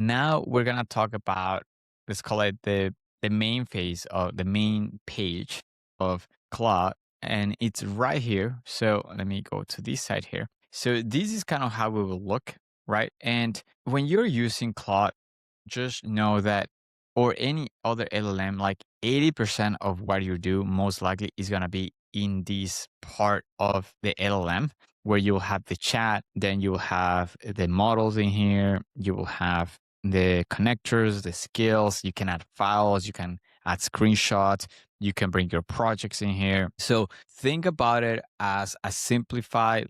Now we're gonna talk about, let's call it the main phase of the main page of Claude, and it's right here. So let me go to this side here. So this is kind of how we will look, right? And when you're using Claude, just know that, or any other LLM, like 80% of what you do most likely is gonna be in this part of the LLM where you'll have the chat, then you'll have the models in here, you will have the connectors, the skills, you can add files, you can add screenshots, you can bring your projects in here. So think about it as a simplified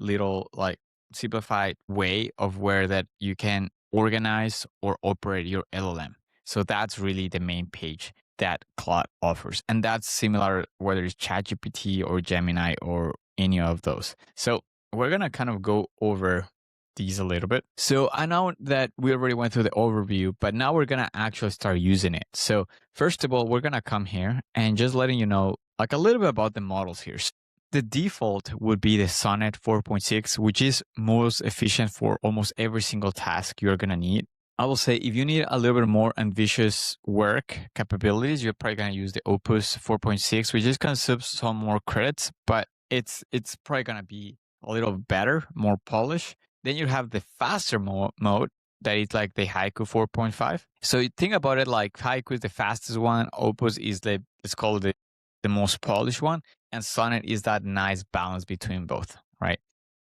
way of where that you can organize or operate your LLM. So that's really the main page that Claude offers. And that's similar whether it's ChatGPT or Gemini or any of those. So we're going to kind of go over these a little bit. So I know that we already went through the overview, but now we're going to actually start using it. So first of all, we're going to come here and just letting you know like a little bit about the models here. So the default would be the Sonnet 4.6, which is most efficient for almost every single task you're going to need. I will say if you need a little bit more ambitious work capabilities, you're probably going to use the Opus 4.6, which is going to consume some more credits, but it's probably going to be a little better, more polished. Then you have the faster mode that is like the Haiku 4.5. So you think about it like Haiku is the fastest one, Opus is let's call it the most polished one, and Sonnet is that nice balance between both, right?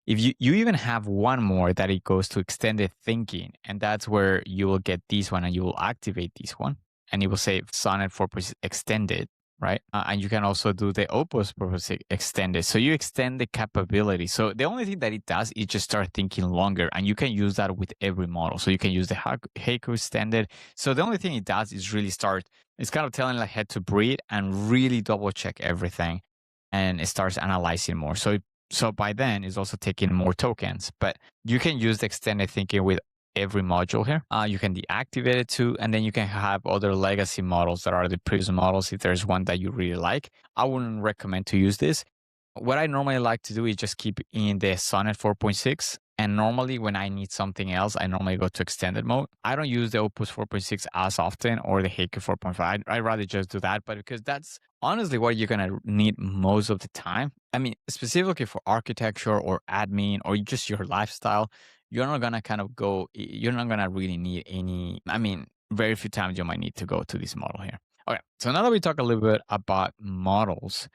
If you even have one more that it goes to extended thinking, and that's where you will get this one and you will activate this one, and it will say Sonnet 4.6 extended, right? And you can also do the Opus 4.6 extended. So you extend the capability. So the only thing that it does is just start thinking longer, and you can use that with every model. So you can use the Haiku extended. So the only thing it does is really it's kind of telling like head to breathe and really double check everything, and it starts analyzing more. So by then, it's also taking more tokens, but you can use the extended thinking with every module here. You can deactivate it too, and then you can have other legacy models that are the previous models if there's one that you really like. I wouldn't recommend to use this. What I normally like to do is just keep in the Sonnet 4.6. And normally when I need something else, I normally go to extended mode. I don't use the Opus 4.6 as often or the Haiku 4.5. I'd rather just do that, but because that's honestly what you're going to need most of the time. I mean, specifically for architecture or admin or just your lifestyle, you're not going to you're not going to really need very few times you might need to go to this model here. Okay, so now that we talk a little bit about models,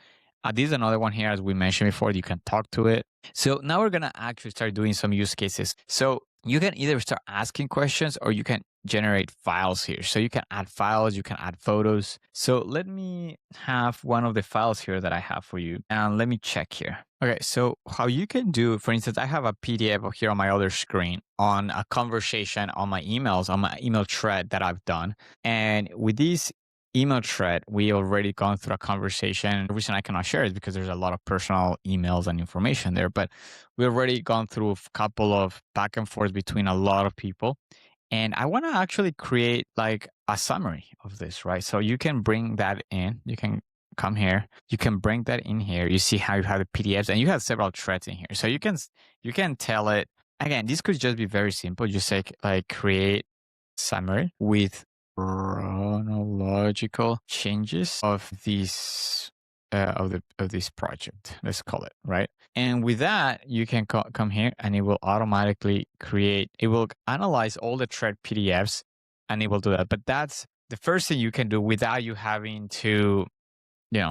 this is another one here, as we mentioned before, you can talk to it. So now we're going to actually start doing some use cases. So you can either start asking questions or you can generate files here. So you can add files, you can add photos. So let me have one of the files here that I have for you. And let me check here. Okay, so how you can do, for instance, I have a PDF here on my other screen on a conversation on my emails, on my email thread that I've done. And with these email thread, we already gone through a conversation. The reason I cannot share is because there's a lot of personal emails and information there, but we already gone through a couple of back and forth between a lot of people. And I want to actually create like a summary of this, right? So you can bring that in. You can come here. You can bring that in here. You see how you have the PDFs and you have several threads in here. So you can tell it, again, this could just be very simple. Just like create summary with chronological changes of this of this project, let's call it, right? And with that, you can come here and it will automatically it will analyze all the thread PDFs and it will do that. But that's the first thing you can do without you having to,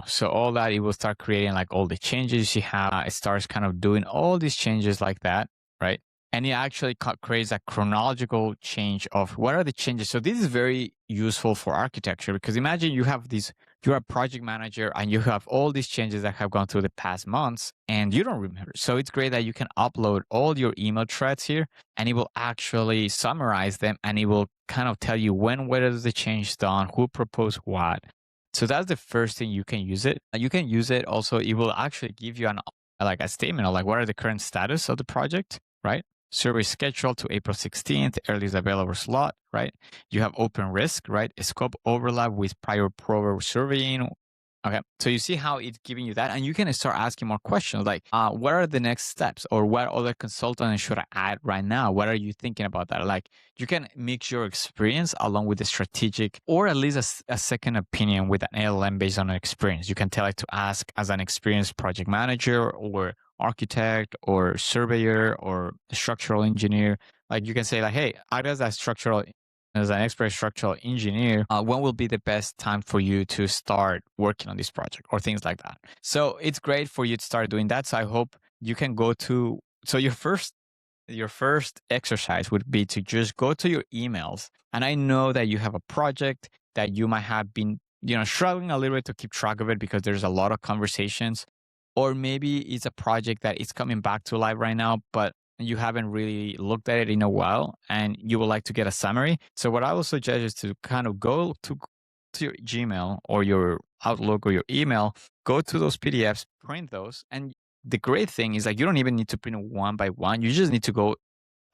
so all that, it will start creating like all the changes you have. It starts kind of doing all these changes like that, right? And it actually creates a chronological change of what are the changes. So this is very useful for architecture because imagine you're a project manager and you have all these changes that have gone through the past months and you don't remember. So it's great that you can upload all your email threads here and it will actually summarize them and it will kind of tell you when was the change done, who proposed what. So that's the first thing you can use it. You can use it also, it will actually give you a statement of like what are the current status of the project, right? Survey scheduled to April 16th, earliest available slot, right? You have open risk, right? A scope overlap with prior prover surveying, Okay, so you see how it's giving you that, and you can start asking more questions like, what are the next steps, or what other consultants should I add right now? What are you thinking about that? Like, you can mix your experience along with the strategic, or at least a second opinion with an LLM based on an experience. You can tell it to ask as an experienced project manager, or architect, or surveyor, or structural engineer. Like, you can say like, hey, I as a structural as an expert structural engineer, when will be the best time for you to start working on this project, or things like that. So it's great for you to start doing that. So I hope you can go to, so your first exercise would be to just go to your emails. And I know that you have a project that you might have been, struggling a little bit to keep track of it because there's a lot of conversations, or maybe it's a project that is coming back to life right now, but you haven't really looked at it in a while and you would like to get a summary. So what I would suggest is to kind of go to your Gmail or your Outlook or your email, go to those PDFs, print those. And the great thing is like, you don't even need to print one by one. You just need to go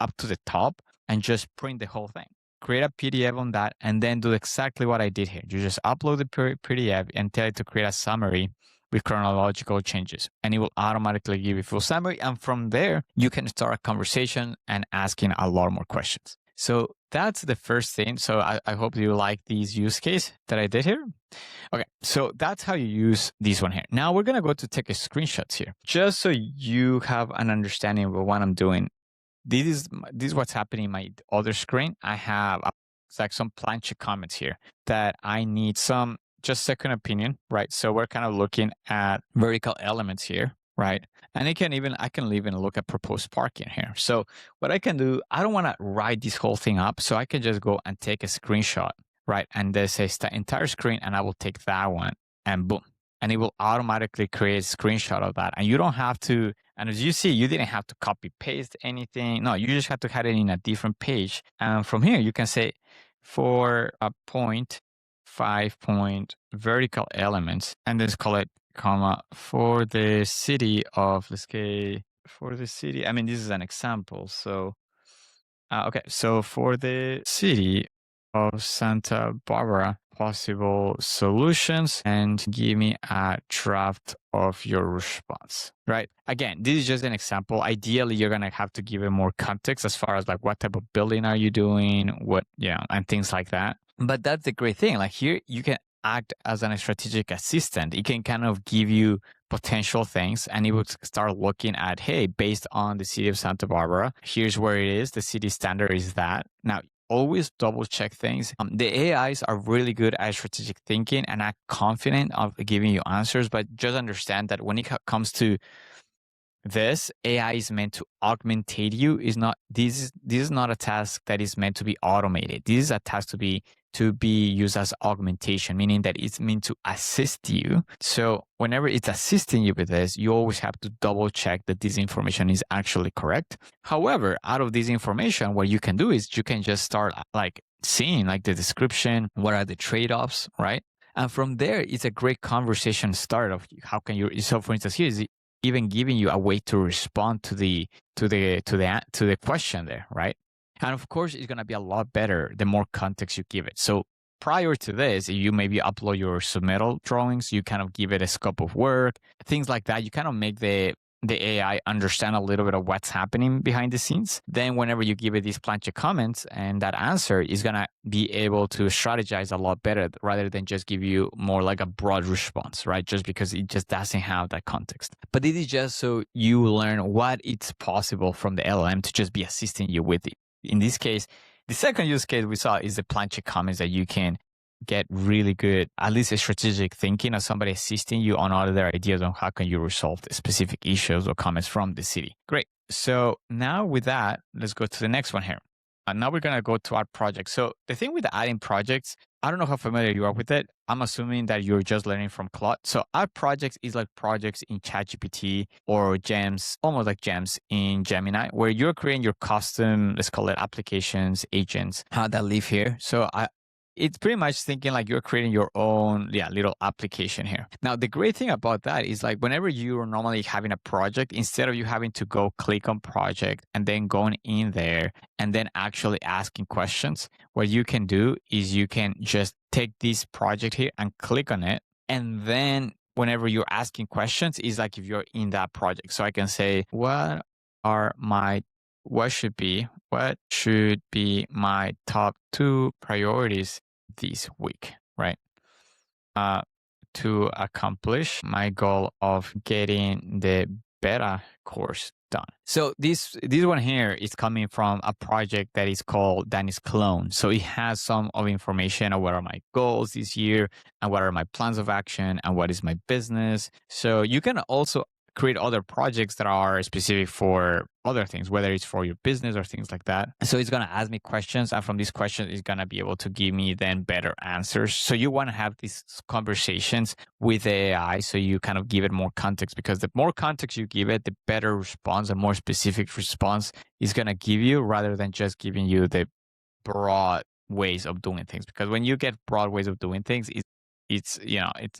up to the top and just print the whole thing. Create a PDF on that, and then do exactly what I did here. You just upload the PDF and tell it to create a summary with chronological changes, and it will automatically give you a full summary. And from there, you can start a conversation and asking a lot more questions. So that's the first thing. So I hope you like these use case that I did here. Okay, so that's how you use this one here. Now we're gonna go to take a screenshots here, just so you have an understanding of what I'm doing. This is what's happening in my other screen. I have like some planche comments here that I need some just second opinion, right? So we're kind of looking at vertical elements here, right? And I can even look at proposed parking here. So what I can do, I don't want to write this whole thing up, so I can just go and take a screenshot, right? And this says the entire screen, and I will take that one, and boom, and it will automatically create a screenshot of that. And you don't have to, and as you see, you didn't have to copy paste anything. No, you just have to have it in a different page. And from here, you can say for a point, 5 point vertical elements, and then call it comma for the city of, let's say, for the city. I mean, this is an example. So, okay. So for the city of Santa Barbara, possible solutions, and give me a draft of your response, right? Again, this is just an example. Ideally, you're going to have to give it more context as far as like what type of building are you doing, and things like that. But that's the great thing. Like here, you can act as a strategic assistant. It can kind of give you potential things, and it would start looking at, hey, based on the city of Santa Barbara, here's where it is. The city standard is that. Now, always double check things. The AIs are really good at strategic thinking and are confident of giving you answers, but just understand that when it comes to this, AI is meant to augmentate you. This is not a task that is meant to be automated. This is a task to be used as augmentation, meaning that it's meant to assist you. So whenever it's assisting you with this, you always have to double check that this information is actually correct. However, out of this information, what you can do is you can just start like seeing like the description, what are the trade-offs, right? And from there, it's a great conversation start of how can you. So, for instance, here is even giving you a way to respond to the question there, right? And of course, it's going to be a lot better the more context you give it. So prior to this, you maybe upload your submittal drawings, you kind of give it a scope of work, things like that. You kind of make the AI understand a little bit of what's happening behind the scenes. Then whenever you give it these planche comments, and that answer is going to be able to strategize a lot better rather than just give you more like a broad response, right? Just because it just doesn't have that context. But it is just so you learn what it's possible from the LLM to just be assisting you with it. In this case, the second use case we saw is the planche comments that you can get really good, at least a strategic thinking of somebody assisting you on other ideas on how can you resolve the specific issues or comments from the city. Great. So now with that, let's go to the next one here. Now we're going to go to our project. So the thing with adding projects, I don't know how familiar you are with it. I'm assuming that you're just learning from Claude. So our projects is like projects in ChatGPT or gems, almost like gems in Gemini, where you're creating your custom, let's call it applications, agents, that live here. So it's pretty much thinking like you're creating your own little application here. Now, the great thing about that is like whenever you're normally having a project, instead of you having to go click on project and then going in there and then actually asking questions, what you can do is you can just take this project here and click on it. And then whenever you're asking questions, is like if you're in that project. So I can say, what should be my top 2 priorities this week, right? To accomplish my goal of getting the beta course done. So this one here is coming from a project that is called Danny's Clone. So it has some of information on what are my goals this year and what are my plans of action and what is my business. So you can also create other projects that are specific for other things, whether it's for your business or things like that. So it's going to ask me questions, and from these questions, it's going to be able to give me then better answers. So you want to have these conversations with AI, so you kind of give it more context, because the more context you give it, the better response and more specific response is going to give you, rather than just giving you the broad ways of doing things. Because when you get broad ways of doing things, it's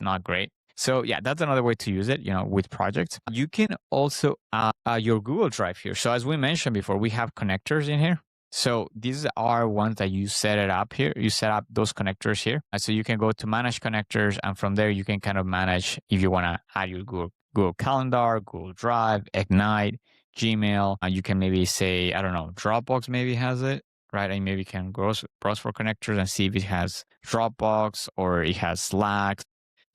not great. So yeah, that's another way to use it, with projects. You can also add your Google Drive here. So as we mentioned before, we have connectors in here. So these are ones that you set it up here. You set up those connectors here. So you can go to manage connectors, and from there you can kind of manage if you want to add your Google Calendar, Google Drive, Ignite, Gmail. You can maybe say, I don't know, Dropbox maybe has it, right? And maybe you can browse for connectors and see if it has Dropbox or it has Slack.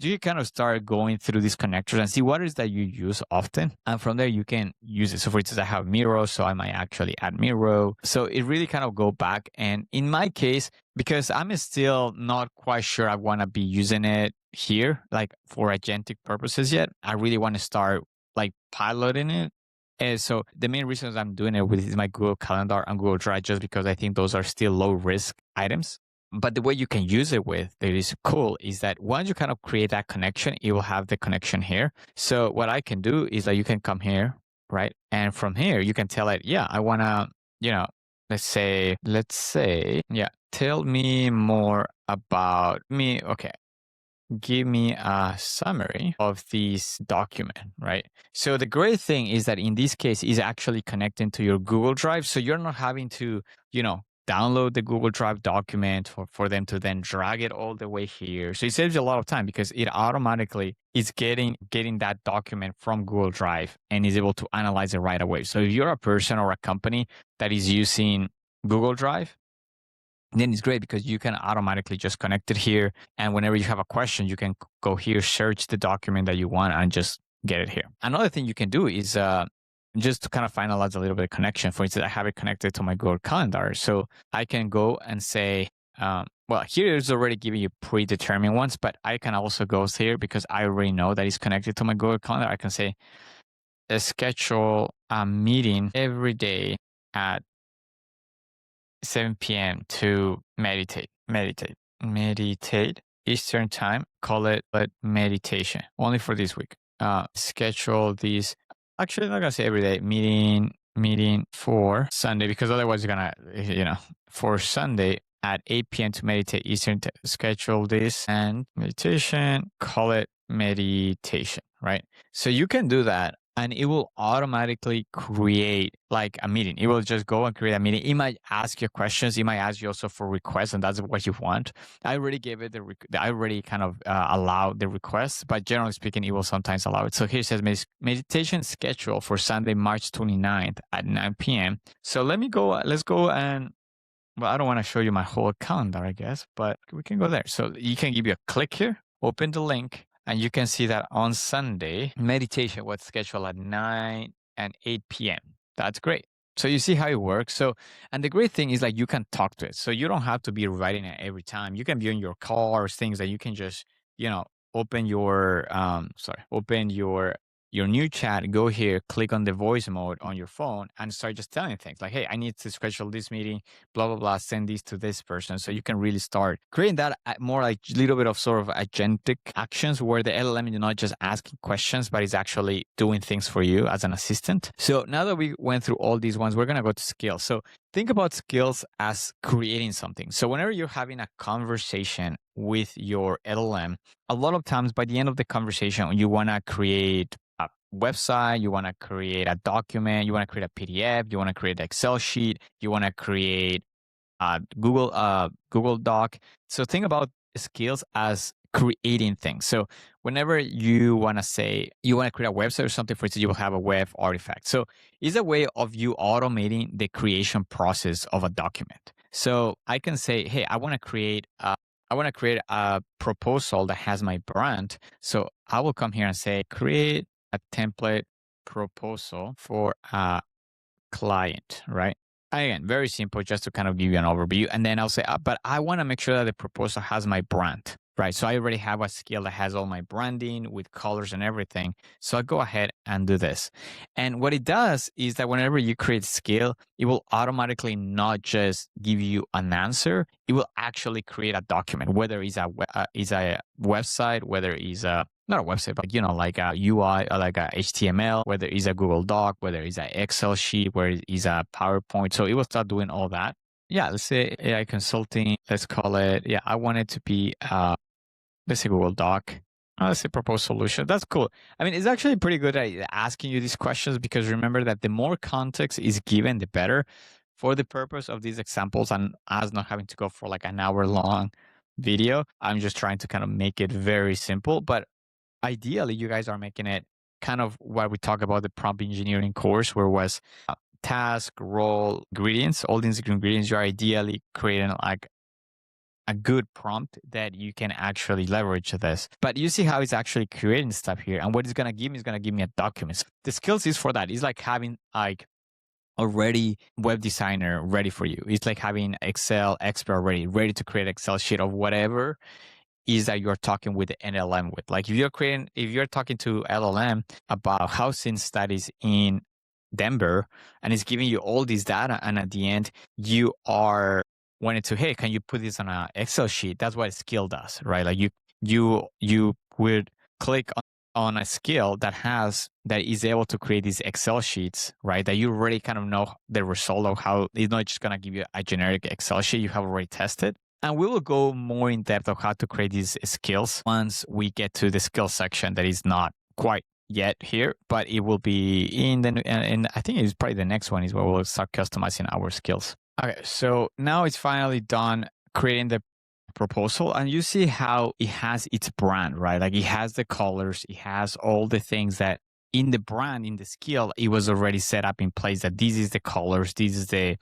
You kind of start going through these connectors and see what is that you use often. And from there, you can use it. So for instance, I have Miro, so I might actually add Miro. So it really kind of go back. And in my case, because I'm still not quite sure I want to be using it here, like for agentic purposes yet, I really want to start like piloting it. And so the main reasons I'm doing it with is my Google Calendar and Google Drive, just because I think those are still low risk items. But the way you can use it with that is cool is that once you kind of create that connection, it will have the connection here. So what I can do is that you can come here, right? And from here, you can tell it, yeah, I want to, let's say, yeah, tell me more about me. Okay. Give me a summary of this document, right? So the great thing is that in this case is actually connecting to your Google Drive. So you're not having to, download the Google Drive document for them to then drag it all the way here. So it saves you a lot of time, because it automatically is getting that document from Google Drive and is able to analyze it right away. So if you're a person or a company that is using Google Drive, then it's great because you can automatically just connect it here. And whenever you have a question, you can go here, search the document that you want, and just get it here. Another thing you can do is just to kind of finalize a little bit of connection. For instance, I have it connected to my Google Calendar. So I can go and say, well, here it's already giving you predetermined ones, but I can also go here because I already know that it's connected to my Google Calendar. I can say, schedule a meeting every day at 7 p.m. to meditate Eastern time. Call it meditation only for this week. Schedule these. Actually, I'm not gonna say every day. Meeting for Sunday, because otherwise you're gonna, for Sunday at 8 p.m. to meditate Eastern. Schedule this and meditation. Call it meditation, right? So you can do that, and it will automatically create like a meeting. It will just go and create a meeting. It might ask you questions. It might ask you also for requests, and that's what you want. I already gave it I already kind of allowed the request, but generally speaking, it will sometimes allow it. So here it says meditation schedule for Sunday, March 29th at 9 p.m. So let's go and, well, I don't want to show you my whole calendar, I guess, but we can go there. So you can give you a click here, open the link, and you can see that on Sunday, meditation was scheduled at 9 and 8 p.m. That's great. So you see how it works. So, and the great thing is like you can talk to it. So you don't have to be writing it every time. You can be in your car or things that you can just, open your new chat, go here, click on the voice mode on your phone, and start just telling things like, hey, I need to schedule this meeting, blah, blah, blah, send these to this person. So you can really start creating that more like a little bit of sort of agentic actions where the LLM is not just asking questions, but is actually doing things for you as an assistant. So now that we went through all these ones, we're going to go to skills. So think about skills as creating something. So whenever you're having a conversation with your LLM, a lot of times by the end of the conversation, you want to create a website, you want to create a document, you want to create a PDF, you want to create an Excel sheet, you want to create a Google Doc. So think about skills as creating things. So whenever you want to say you want to create a website or something, for instance, you will have a web artifact. So it's a way of you automating the creation process of a document. So I can say, hey, I want to create a proposal that has my brand. So I will come here and say, create a template proposal for a client, right? Again, very simple, just to kind of give you an overview. And then I'll say, but I want to make sure that the proposal has my brand, right? So I already have a skill that has all my branding with colors and everything. So I go ahead and do this. And what it does is that whenever you create skill, it will automatically not just give you an answer, it will actually create a document, whether it's a website, whether it's a not a website, but like a UI or like a HTML, whether it's a Google Doc, whether it's an Excel sheet, whether it's a PowerPoint. So it will start doing all that. Yeah, let's say AI consulting. Let's call it. Yeah, I want it to be. Let's say Google Doc. Let's say proposed solution. That's cool. I mean, it's actually pretty good at asking you these questions, because remember that the more context is given, the better. For the purpose of these examples, and us not having to go for like an hour long video, I'm just trying to kind of make it very simple. But ideally, you guys are making it kind of what we talk about the prompt engineering course, where it was task, role, ingredients, all these ingredients. You're ideally creating like a good prompt that you can actually leverage this. But you see how it's actually creating stuff here. And what it's going to give me is going to give me a document. The skills is for that. It's like having like already web designer ready for you. It's like having Excel expert ready to create Excel sheet of whatever is that you're talking with the LLM with. Like if you're talking to LLM about housing studies in Denver, and it's giving you all this data, and at the end you are wanting to, hey, can you put this on an Excel sheet? That's what a skill does, right? Like you would click on a skill that is able to create these Excel sheets, right? That you already kind of know the result of how it's not just gonna give you a generic Excel sheet you have already tested. And we will go more in depth of how to create these skills once we get to the skill section that is not quite yet here, but it will be in and I think it's probably the next one is where we'll start customizing our skills. Okay, so now it's finally done creating the proposal, and you see how it has its brand, right? Like it has the colors, it has all the things that in the brand, in the skill, it was already set up in place that this is the colors, this is the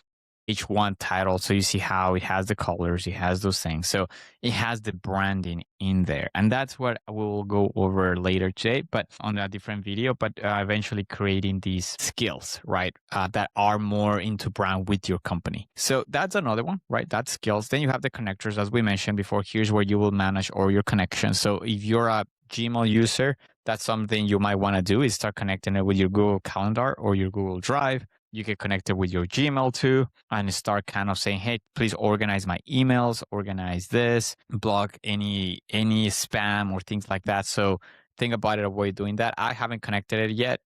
each one title. So you see how it has the colors, it has those things. So it has the branding in there. And that's what we'll go over later today, but on a different video, but eventually creating these skills, right? That are more into brand with your company. So that's another one, right? That's skills. Then you have the connectors, as we mentioned before. Here's where you will manage all your connections. So if you're a Gmail user, that's something you might want to do is start connecting it with your Google Calendar or your Google Drive. You can connect it with your Gmail too, and start kind of saying, hey, please organize my emails, organize this, block any spam or things like that. So think about it, a way of doing that. I haven't connected it yet.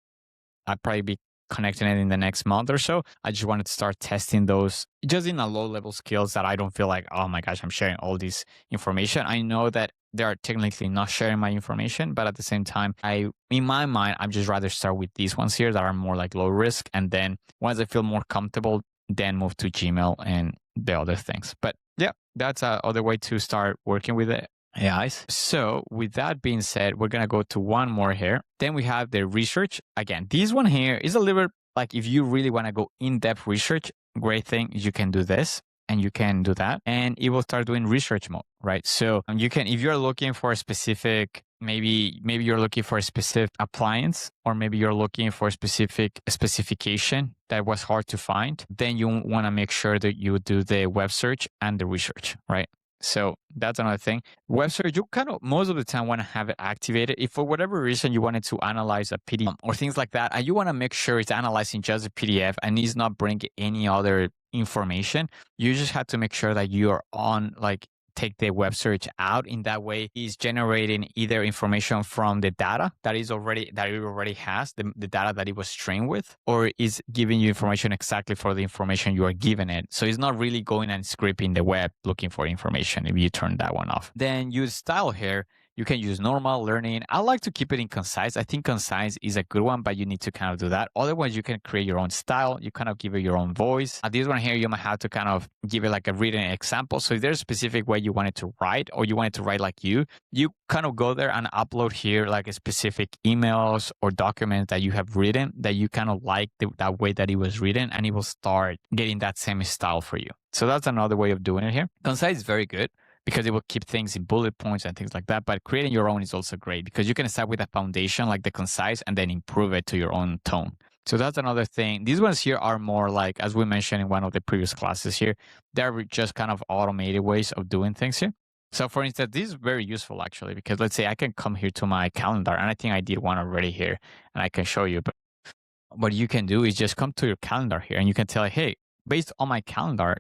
I'll probably be connecting it in the next month or so. I just wanted to start testing those just in a low level skills that I don't feel like, oh my gosh, I'm sharing all this information. I know that they are technically not sharing my information, but at the same time, in my mind, I'm just rather start with these ones here that are more like low risk. And then once I feel more comfortable, then move to Gmail and the other things. But yeah, that's other way to start working with it. AIs. So with that being said, we're going to go to one more here. Then we have the research. Again, this one here is a little bit like if you really want to go in-depth research, great thing is you can do this and you can do that and it will start doing research mode, right? So you can, if you're looking for a specific, maybe you're looking for a specific appliance, or maybe you're looking for a specific specification that was hard to find, then you want to make sure that you do the web search and the research, right? So that's another thing. Web search, you kind of most of the time want to have it activated. If for whatever reason you wanted to analyze a PDF or things like that, and you want to make sure it's analyzing just a PDF and it's not bringing any other information, you just have to make sure that you're on, like, take the web search out. In that way, it's generating either information from the data that it already has, the data that it was trained with, or is giving you information exactly for the information you are giving it. So it's not really going and scraping the web looking for information if you turn that one off. Then use style here. You can use normal, learning. I like to keep it in concise. I think concise is a good one, but you need to kind of do that. Otherwise, you can create your own style. You kind of give it your own voice. This one here, you might have to kind of give it like a written example. So if there's a specific way you want it to write, or you want it to write like you kind of go there and upload here like a specific emails or documents that you have written that you kind of like that way that it was written, and it will start getting that same style for you. So that's another way of doing it here. Concise is very good, because it will keep things in bullet points and things like that. But creating your own is also great, because you can start with a foundation like the concise and then improve it to your own tone. So that's another thing. These ones here are more like, as we mentioned in one of the previous classes here, they're just kind of automated ways of doing things here. So for instance, this is very useful actually, because let's say I can come here to my calendar, and I think I did one already here and I can show you. But what you can do is just come to your calendar here and you can tell it, hey, based on my calendar,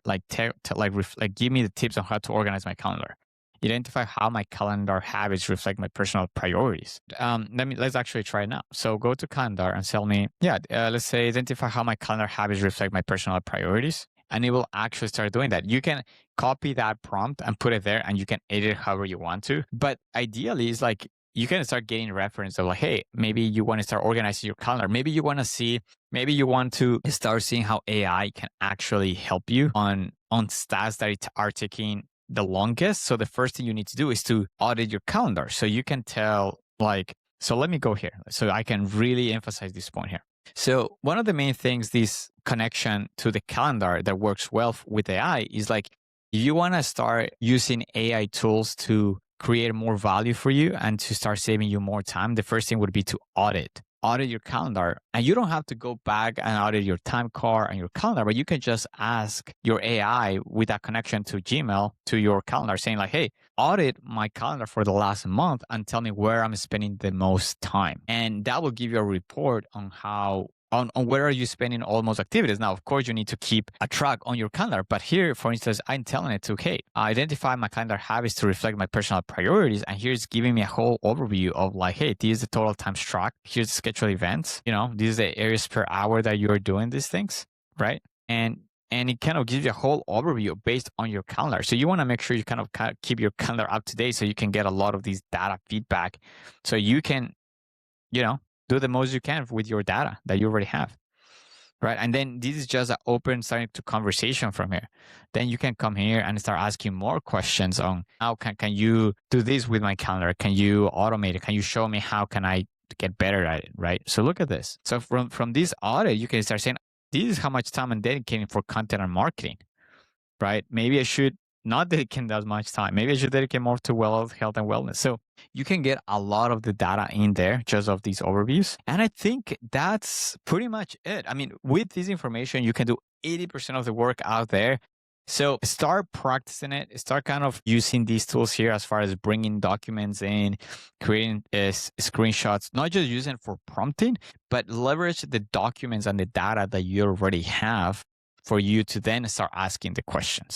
give me the tips on how to organize my calendar. Identify how my calendar habits reflect my personal priorities. Let's actually try it now. So go to calendar and tell me, let's say identify how my calendar habits reflect my personal priorities. And it will actually start doing that. You can copy that prompt and put it there, and you can edit it however you want to. But ideally, it's like you can start getting reference of like, hey, maybe you want to start organizing your calendar. Maybe you want to start seeing how AI can actually help you on tasks that are taking the longest. So the first thing you need to do is to audit your calendar. So you can tell so let me go here. So I can really emphasize this point here. So one of the main things, this connection to the calendar that works well with AI is like, if you want to start using AI tools to create more value for you and to start saving you more time, the first thing would be to audit your calendar. And you don't have to go back and audit your time card and your calendar, but you can just ask your AI with that connection to Gmail, to your calendar, saying like, hey, audit my calendar for the last month and tell me where I'm spending the most time. And that will give you a report on where are you spending all most activities. Now, of course, you need to keep a track on your calendar. But here, for instance, I'm telling it to, hey, identify my calendar habits to reflect my personal priorities. And here's giving me a whole overview of like, hey, this is the total time track. Here's the scheduled events. This is the areas per hour that you're doing these things, right? And it kind of gives you a whole overview based on your calendar. So you want to make sure you kind of keep your calendar up to date so you can get a lot of these data feedback. So you can, do the most you can with your data that you already have, right? And then this is just an open starting to conversation from here. Then you can come here and start asking more questions on how can you do this with my calendar? Can you automate it? Can you show me how can I get better at it, right? So look at this. So from this audit, you can start saying, this is how much time I'm dedicating for content and marketing, right? Maybe I should not dedicate that much time. Maybe I should dedicate more to health and wellness. So you can get a lot of the data in there just of these overviews. And I think that's pretty much it. I mean, with this information, you can do 80% of the work out there. So start practicing it. Start kind of using these tools here as far as bringing documents in, creating screenshots, not just using it for prompting, but leverage the documents and the data that you already have for you to then start asking the questions.